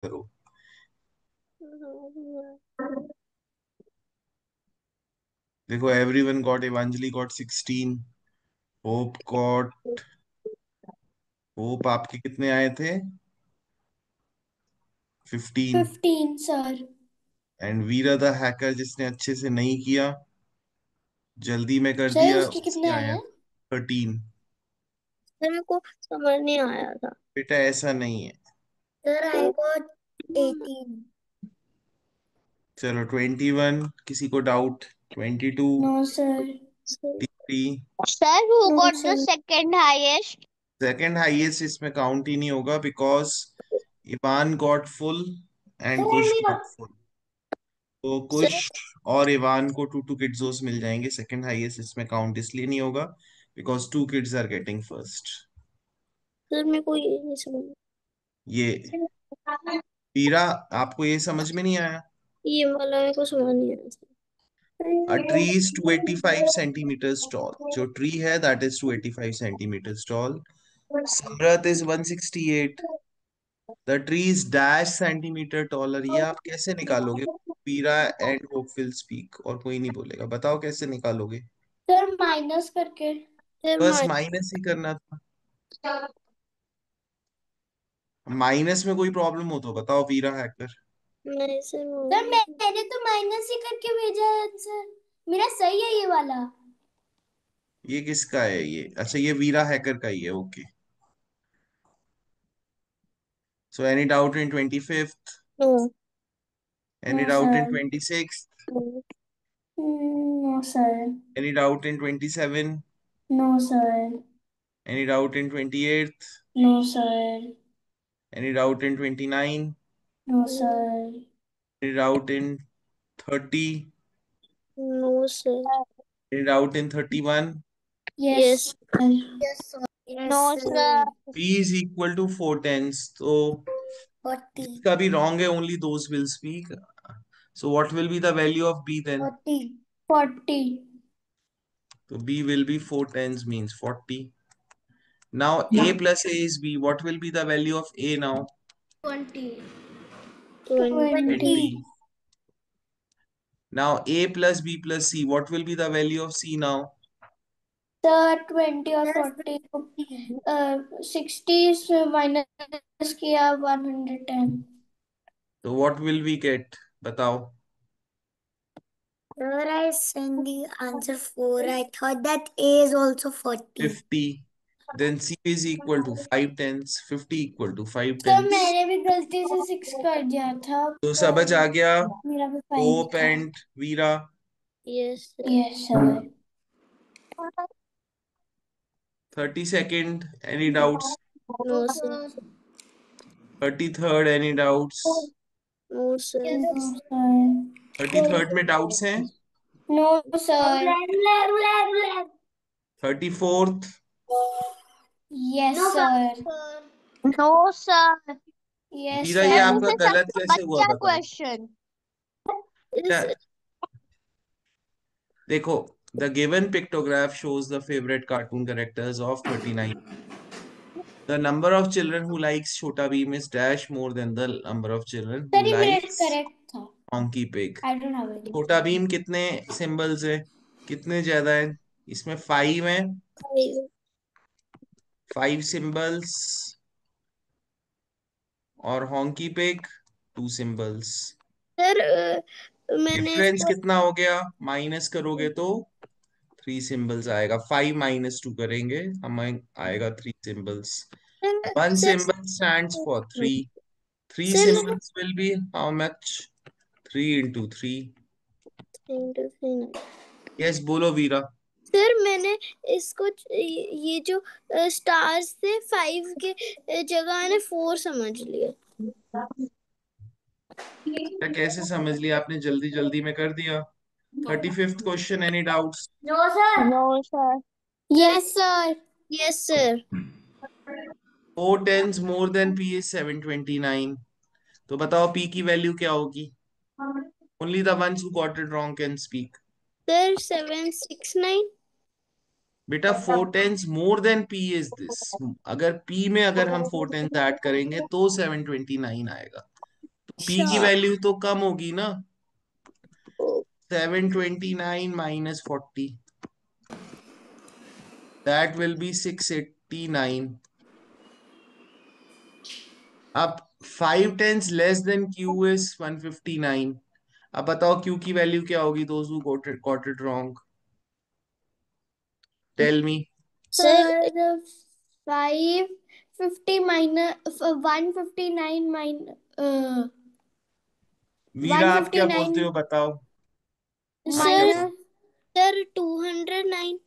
करो। देखो everyone got, Evanjali got 16, Hope got, Hope आपके कितने आए थे? 15। 15 sir. And Veera the hacker जिसने अच्छे से नहीं किया, जल्दी में कर सर दिया, उसके उसके कितने आए आया हैं? 13। सर मेरे को समझ नहीं आया था। बेटा ऐसा नहीं है। Sir I got 18। चलो 21, किसी को doubt? 22, no sir. 23। Sir, who no got the sir. second highest? Second highest इसमें काउंट ही नहीं होगा, because Ivan got full and sir Kush मेरा। Got full. तो सर कुश और इवान को टू टू किड्स मिल जाएंगे। सेकंड हाईएस्ट इसमें काउंट इसलिए नहीं होगा because two kids are getting first. Sir मेरे को ये नहीं समझ। ये वीरा, आपको ये समझ में नहीं आया? ये वाला मेरे को समझ नहीं आया sir. A tree is 285 centimeters tall. जो ट्री है that is 285 centimeters tall. Samrat is 168. The tree is dash centimeter taller. ये आप कैसे निकालोगे? पीरा एंड होप विल स्पीक, और कोई नहीं बोलेगा। बताओ कैसे निकालोगे? सर माइनस करके। सर बस माइनस। माइनस ही करना था। माइनस में कोई प्रॉब्लम हो तो बताओ वीरा हैकर। नहीं सर मैंने तो माइनस ही करके भेजा है आंसर। मेरा सही है ये वाला। ये किसका है ये? अच्छा ये वीरा हैकर का ही है, okay. So any doubt in 25th? No. Any no doubt in sir. 26th? No sir. Any doubt in 27? No sir. Any doubt in 28th? No sir. Any doubt in 29? No sir. Any doubt in 30? No sir. Any doubt in 31? Yes sir. Yes sir. Yes No, sir. Sir. P is equal to 4 tenths. तो 40। जिसका भी wrong है, only those will speak. So what will be the value of B then? 40। 40। So B will be 4 tenths means 40. Now A plus A is B. What will be the value of A now? 20। 20। 20. Now A plus B plus C. What will be the value of C now? Sir 20 और 40 को 60 से minus किया 110। So what will we get? बताओ। Sir, I sent the answer 4. I thought that A is also 40. 50. Then C is equal to 5 tenths. 50 equal to 5 sir tenths. मैंने भी गलती से 6 कर दिया था तो समझ पर आ गया? मेरा भी 5 होप था। And Veera. Yes sir. Yes sir. 32nd, any doubts? No sir. 33rd, any doubts? No sir. No sir. 33rd में doubts हैं? No sir. 34th? Yes sir. No, sir. Yes Veera ये Sir, सर। this आपका is गलत a कैसे हुआ बच्चा बताओ? question. बेटा देखो, the given pictograph shows the favorite cartoon characters of 39. The number of children who likes Chota Bheem is dash more than the number of children who sir ये मेरा likes करेक्ट था। Honky Pig. I don't have any. छोटा भीम कितने symbols है? कितने ज्यादा है? इसमें 5 है। 5 सिंबल्स। और हॉन्की पिग 2 सिंबल्स। सर मैंने डिफरेंस इसको। कितना हो गया? माइनस करोगे तो 3 सिंबल्स आएगा। 5 माइनस 2 करेंगे हम, आएगा 3 symbols. One sir symbol stands for 3। 3 sir मैंने symbols will be how much? 3 into 3। Yes बोलो वीरा। सर मैंने इसको ये जो स्टार्स थे 5 के जगह ने 4 समझ लिया। क्या कैसे समझ लिया आपने? जल्दी जल्दी में कर दिया। 35th question, any doubts? No sir. No, sir. Yes sir. Yes sir. 4 tens more than P is 729. तो बताओ P की वैल्यू क्या होगी? Only the ones who got it wrong can speak. Sir 769। बेटा 4 tens more than P is this. अगर P में अगर हम 4 tens ऐड करेंगे तो 729 आएगा। P की अच्छा वैल्यू तो कम होगी ना, 729 minus 40, that will be 689. अब 5 tens less than Q is 159. अब बताओ Q की वैल्यू क्या होगी? दोस्त who got it wrong, tell me. Sir 550 minus 159 minus Veera आप क्या 159 बोलते हो बताओ? Sir minus sir 209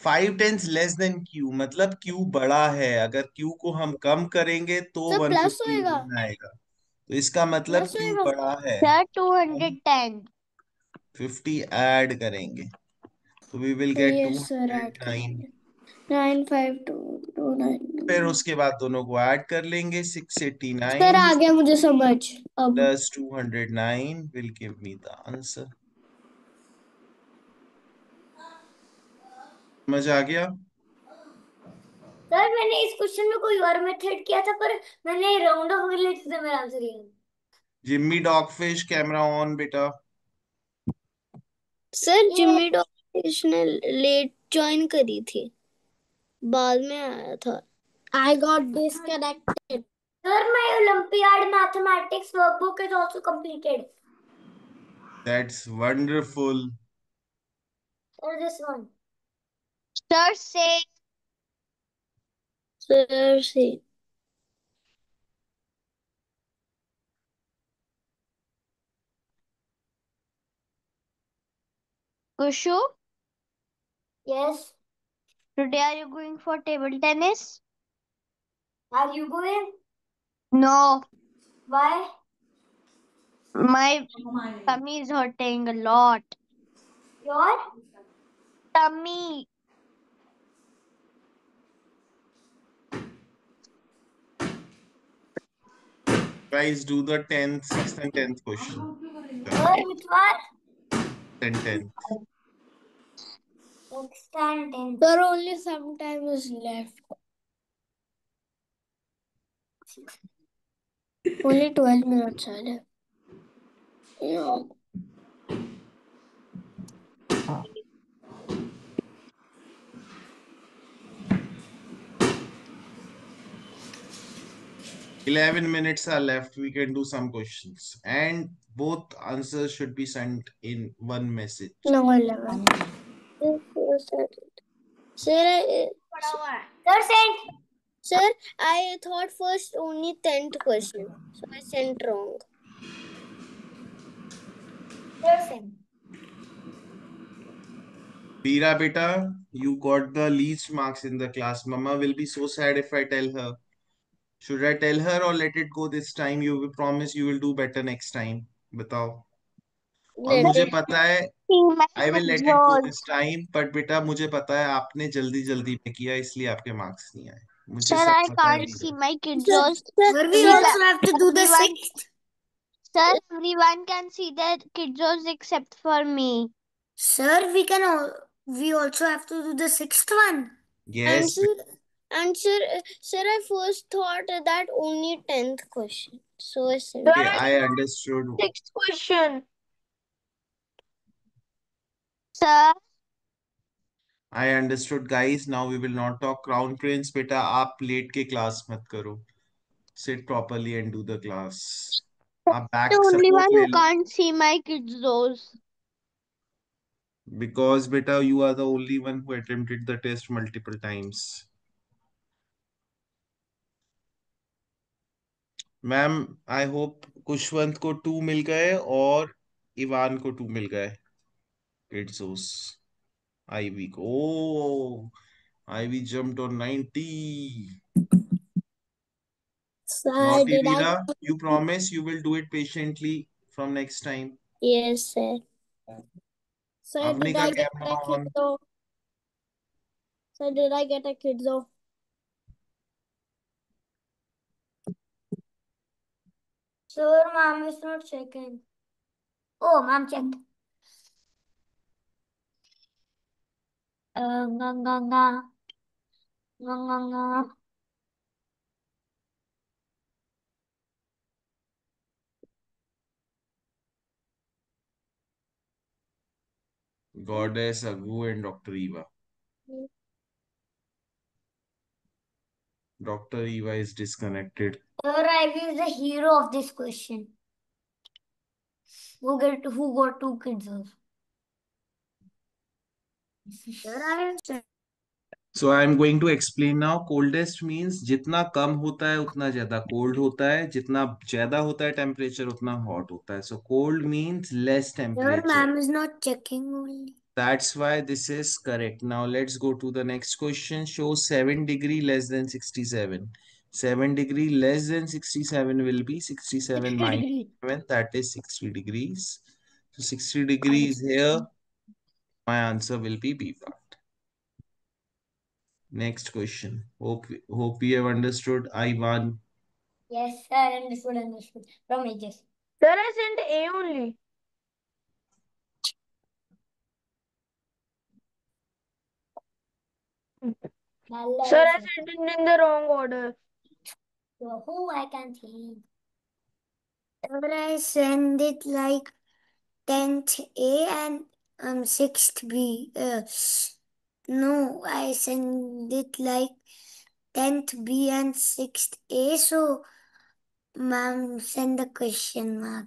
5 tens less than Q मतलब Q बड़ा है, अगर Q को हम कम करेंगे तो सर प्लस होएगा 159 आएगा, तो इसका मतलब प्लस Q होएगा बड़ा है। sir हम 210. 50 ऐड करेंगे तो we will get yes sir add 209। करेंगे 95229 फिर उसके बाद दोनों को ऐड कर लेंगे, सर 689 आ गया मुझे समझ अब plus 209 will give me the answer. समझ आ गया? सर मैंने इस क्वेश्चन में कोई और मेथड किया था पर मैंने राउंड ऑफ रिलेटेड से मेरा आंसर ये जिम्मी डॉगफिश कैमरा ऑन बेटा। सर जिम्मी डॉक्टर ने लेट ज्वाइन करी थी, बाद में आया था। I got disconnected. Sir, my Olympiad mathematics workbook is also completed. That's wonderful. Or this one. Sir say Sir, see. Kushu, Yes. today are you going for table tennis? Are you going? No, Why? my tummy is hurting a lot. Your? Tummy. Guys, do the 10th, 6th and 10th question. Sir, which one? 10, 10. Next and 10. Sir, only some time is left. Only 12 minutes are left. Yeah. 11 minutes are left. We can do some questions. And both answers should be sent in one message. No, 11. Sir, Sir, sent. Sir, I thought first only 10th question. So I sent wrong. Sir, sent. Veera beta, you got the least marks in the class. Mama will be so sad if I tell her. Should I tell her or let it go this time? You will promise you will do better next time. बताओ। और Let मुझे it. पता है See my I will let it go controls. This time, but बेटा मुझे पता है आपने जल्दी जल्दी में किया इसलिए आपके मार्क्स नहीं आए, मुझे Sir, सब I पता है can't Veera। see my Sir, controls. sir, we Everyone, also have to do the everyone, 6th. sir, everyone can see the controls except for me. Sir, we also have to do the 6th one. Yes. And sir, I first thought that only 10th question. So I sent. Okay, I understood. Sixth question. Sir, I understood guys. Now we will not talk Crown Prince. बेटा आप late के class मत करो. Sit properly and do the class. आप the back only support one ले who low. can't see my controls. Because beta you are the only one who attempted the test multiple times. Ma'am I hope Khushwant को 2 मिल गए और Ivan को 2 मिल गए. It's ivy को ivy jumped on 90. Sir, Naughty did I? Veera, you promise you will do it patiently from next time. Yes, sir. Sir, Avni did का I get camera a on. kiddo? Sir, did I get a kiddo? Sir, mom is not checking. Oh, mom checked. Nga, nga, nga. Nga, nga, nga. Goddess, Agu, and Dr. Eva. Dr. Eva is disconnected. Sir, Ivy is the hero of this question. Who got 2 kids also? Sir, I am So I am going to explain now. Coldest means जितना कम होता है उतना ज्यादा cold होता है, जितना ज्यादा होता है temperature उतना hot होता है. So cold means less Sir, temperature. ma'am is not checking only. That's why this is correct. Now let's go to the next question. Show 7 degree less than 67. 7 degree less than 67 will be 67 minus 7. That is 60 degrees. So 60 degrees here. My answer will be B part. Next question. Hope you have understood. I won. Yes, sir, understood. From ages. Sir, I sent A only. Sir, I sent it in the wrong order. So who I can think? Sir, I send it like 10th A and 6th B. No, I send it like 10th B and 6th A. So, ma'am, send the question mark.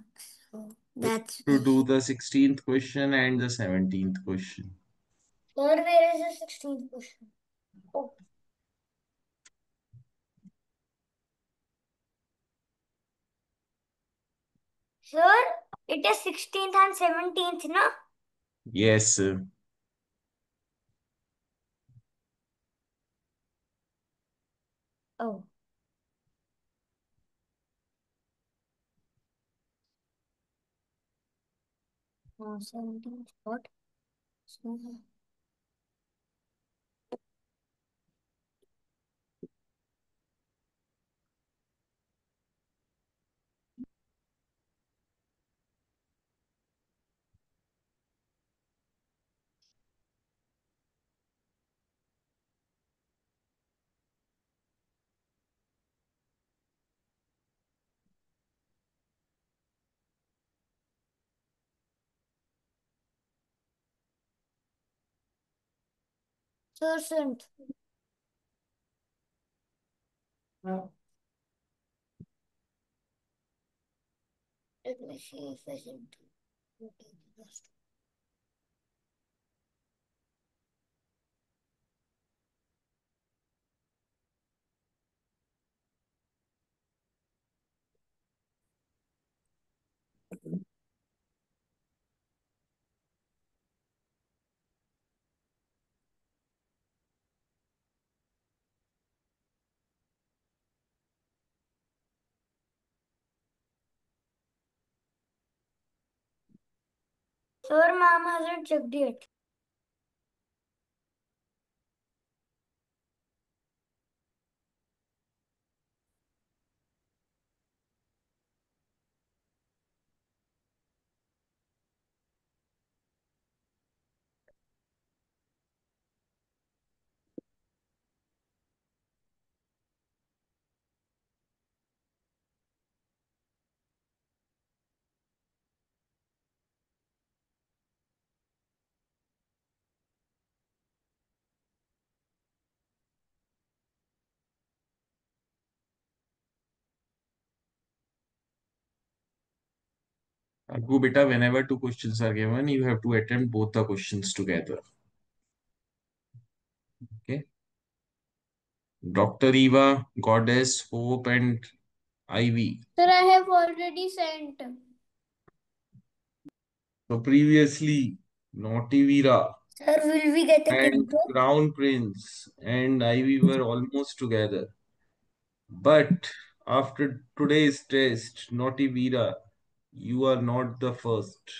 So that's To why. do the 16th question and the 17th question. Sir, where is the 16th question? Oh. Sir, it is 16th and 17th, no? Yes, sir. Oh. No, 17th. What? So, sir, sent. No. Let me see if I sent. Okay, just. Sir, ma'am hasn't checked yet. Agu beta, whenever 2 questions are given, you have to attempt both the questions together. Okay. Dr. Eva, Goddess, Hope, and Ivy. Sir, I have already sent. So previously, Naughty Veera Sir, will we get a and kid? Crown Prince and Ivy were almost together. But after today's test, Naughty Veera, you are not the first.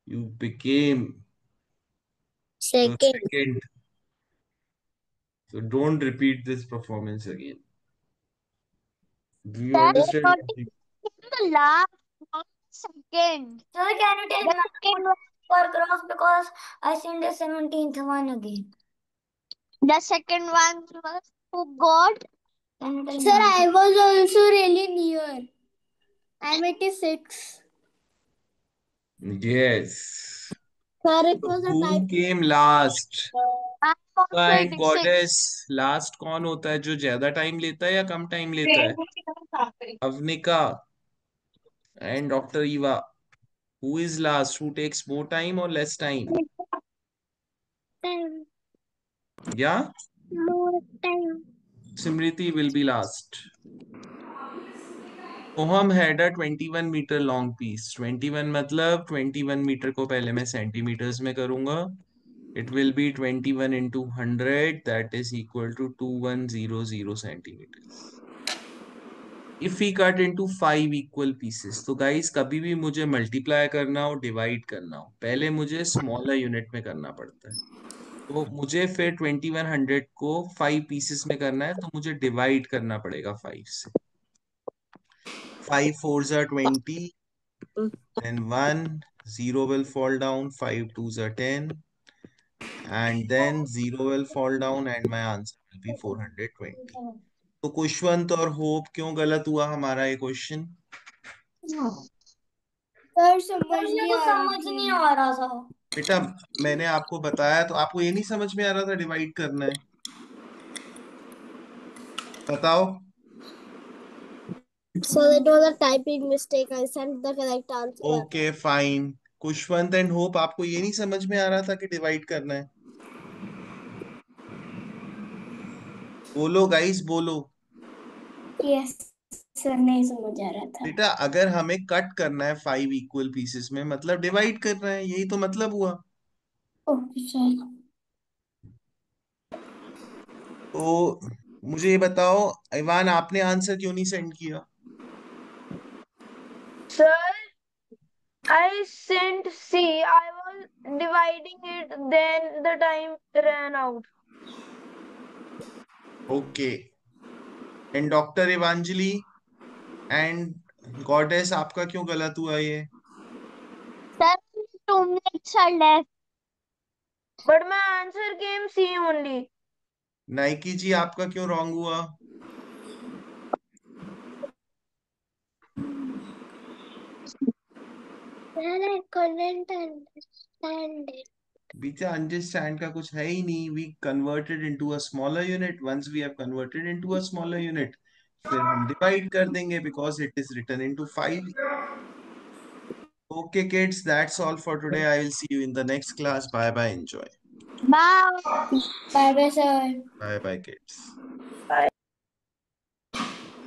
You became the Second. second. So don't repeat this performance again. Do you That's understand? not the last, not the second. Sir, can you tell The me second one, for cross because I sent the 17th one again. the second one was who got. Can you tell Sir, I was also really near. I'm 86. Yes. Sir, it was a Who type. came last? I'm also and 86. Goddess, last कौन होता है जो ज्यादा time लेता है या कम time लेता है? Avanika and doctor Eva, who is last, who takes more time or less time? Time. Yeah, More time. Simriti will be last. Soham had a 21 metre long piece. 21 मतलब 21 मीटर को पहले मैं सेंटीमीटर्स में करूंगा. It will be 21 into 100, that is equal to 2100 centimeters. If we cut into 5 equal pieces, तो guys कभी भी मुझे मल्टीप्लाई करना हो, डिवाइड करना हो, पहले मुझे स्मॉलर यूनिट में करना पड़ता है. तो मुझे फिर 2100 को 5 पीसेस में करना है, तो मुझे डिवाइड करना पड़ेगा 5 से. 5 4s are 20, then 1 0 will fall down, 5 2s are 10, and then 0 will fall down and my answer will be 420. तो कुशवंत और होप क्यों गलत हुआ हमारा ये क्वेश्चन? सर समझ नहीं आ रहा था. बेटा मैंने आपको बताया, तो आपको ये नहीं समझ में आ रहा था डिवाइड करना है? बताओ. So it was a typing mistake. I sent the correct answer. Okay fine. Khushwant and hope, आपको ये नहीं समझ में आ रहा था कि डिवाइड करना है? बोलो गाइस, बोलो. Yes, सर नहीं समझ आ रहा था. बेटा अगर हमें कट करना है 5 इक्वल पीसेस में, मतलब डिवाइड करना है, यही तो मतलब हुआ. Okay sir. तो मुझे ये बताओ ईवान, आपने आंसर क्यों नहीं सेंड किया? Sir, I sent C. I was dividing it, then the time ran out. Okay. And doctor Evanjali and goddess, आपका क्यों गलत हुआ ये? Sir, 2 minutes are left. But my answer came C only. Naiki ji, आपका क्यों रॉन्ग हुआ? Sir, I couldn't understand it. बेटा understand का कुछ है ही नहीं. We converted into a smaller unit. Once we have converted into a smaller unit, फिर हम डिवाइड कर देंगे because it is written into 5. Okay kids, that's all for today. I will see you in the next class. Bye bye, enjoy. Bye. Bye bye, sir. Bye bye kids.